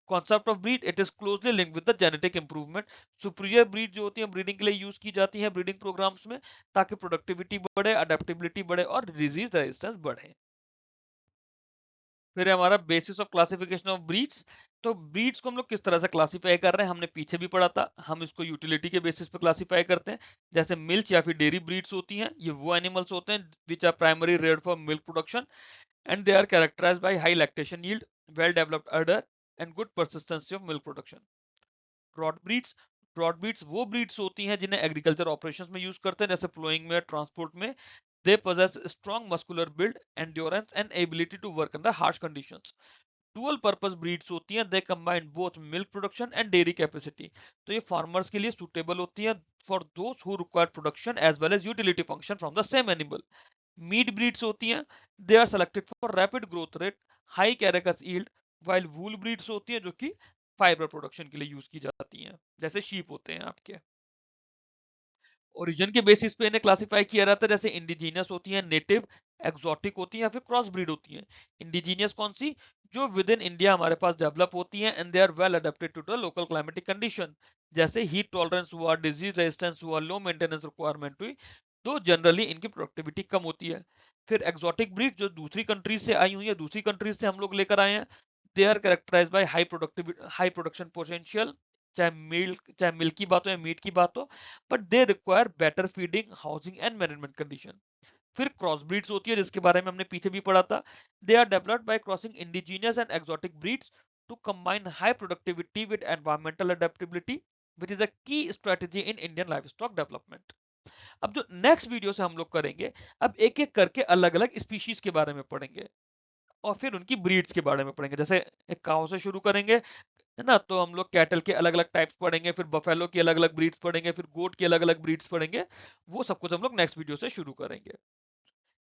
Concept of breed, it is closely linked with the genetic improvement. Superior breed जो होती है breeding के लिए use की जाती है breeding programmes में, ताकि प्रोडक्टिविटी बढ़े, अडेप्टेबिलिटी बढ़े और डिजीज रेजिस्टेंस बढ़े। फिर है हमारा basis of classification of breeds. तो ब्रीड्स को हम लोग किस तरह से क्लासिफाई कर रहे हैं, हमने पीछे भी पढ़ा था। हम इसको यूटिलिटी के बेसिस पे क्लासिफाई करते हैं। जैसे मिल्क या फिर डेयरी ब्रीड्स होती हैं, ये वो एनिमल्स होते हैं which are primary reared for milk production and they are characterized by high lactation yield, well developed udder and good persistency of milk production. Broad breeds, broad breeds वो breeds होती हैं जिन्हें एग्रीकल्चर ऑपरेशंस में use करते हैं, जैसे ploughing में, transport में। दे possess strong muscular build, endurance and ability to work under harsh conditions. Dual purpose breeds होती हैं, they combine both milk production and dairy capacity. तो ये फार्मर्स के लिए सुटेबल होती है for those who require production as well as utility function from the same animal. Meat breeds होती हैं, they are selected for rapid growth rate, high carcass yield, while wool breeds होती हैं जो कि फाइबर प्रोडक्शन के लिए use की जाती हैं, जैसे शीप होते हैं आपके। ओरिजिन के बेसिस पे इन्हें क्लासिफाई किया जाता है, जैसे इंडिजीनियस होती हैं, नेटिव, एक्सोटिक होती हैं या फिर क्रॉस ब्रीड होती हैं। इंडिजीनियस कौन सी? जो विद इन इंडिया हमारे पास डेवलप होती हैं and they are well adapted to the local climatic condition, जैसे हीट टॉलरेंस हुआ, डिजीज रेजिस्टेंस हुआ, लो मेंटेनेंस रिक्वायरमेंट हुई, तो जनरली इनकी प्रोडक्टिविटी कम होती है। फिर एक्सोटिक ब्रीड जो दूसरी कंट्रीज से आई हुई है, दूसरी कंट्रीज से हम लोग लेकर आए हैं, they are characterized by high productivity, high production potential, चाहे मिल्क की बात हो या मीट की बात हो, but they require better feeding, housing and management condition. फिर क्रॉस ब्रीड्स होती है, जिसके बारे में हमने पीछे भी पढ़ा था। They are developed by crossing indigenous and exotic breeds to combine high productivity with environmental adaptability, which is a key strategy in Indian livestock development. अब जो नेक्स्ट वीडियो से हम लोग करेंगे, अब एक एक करके अलग अलग स्पीशीज के बारे में पढ़ेंगे, और फिर उनकी ब्रीड्स के बारे में पढ़ेंगे। जैसे एक काउ से शुरू करेंगे, है ना, तो हम लोग कैटल के अलग अलग टाइप्स पढ़ेंगे, फिर बफेलो की अलग अलग ब्रीड्स पढ़ेंगे, फिर गोट की अलग अलग ब्रीड्स पढ़ेंगे। वो सब कुछ हम लोग नेक्स्ट वीडियो से शुरू करेंगे।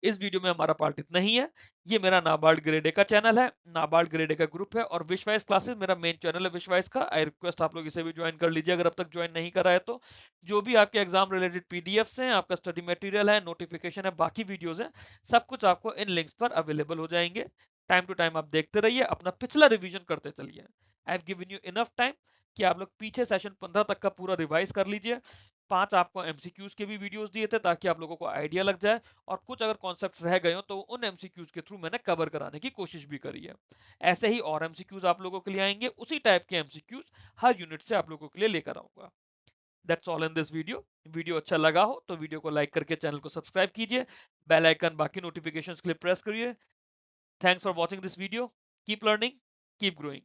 इस वीडियो में हमारा पार्ट इतना ही है। ये मेरा नाबार्ड ग्रेड ए का चैनल है, नाबार्ड ग्रेड ए का ग्रुप है, और विश्वास क्लासेस मेरा मेन चैनल है विश्वास का। आई रिक्वेस्ट आप लोग इसे भी ज्वाइन कर लीजिए अगर अब तक ज्वाइन नहीं करा है तो। जो भी आपके एग्जाम रिलेटेड पीडीएफ्स हैं, आपका स्टडी मटेरियल है, नोटिफिकेशन है, बाकी वीडियोस हैं, सब कुछ आपको इन लिंक्स पर अवेलेबल हो जाएंगे। टाइम टू टाइम आप देखते रहिए, अपना पिछला रिवीजन करते चलिए। I have given you enough time कि आप लोग पीछे सेशन 15 तक का पूरा रिवाइज कर लीजिए। 5 आपको एमसीक्यूज के भी वीडियोस दिए थे ताकि आप लोगों को आइडिया लग जाए, और कुछ अगर कॉन्सेप्ट्स रह गए हो तो उन एमसीक्यूज के थ्रू मैंने कवर कराने की कोशिश भी करी है। ऐसे ही और एमसीक्यूज आप लोगों के लिए आएंगे, उसी टाइप के एमसीक्यूज हर यूनिट से आप लोगों के लिए लेकर आऊंगा। That's all in this video. Video अच्छा लगा हो तो वीडियो को लाइक करके चैनल को सब्सक्राइब कीजिए, बेल आइकन बाकी नोटिफिकेशंस के लिए प्रेस करिए। Thanks for watching this video. Keep learning, keep growing.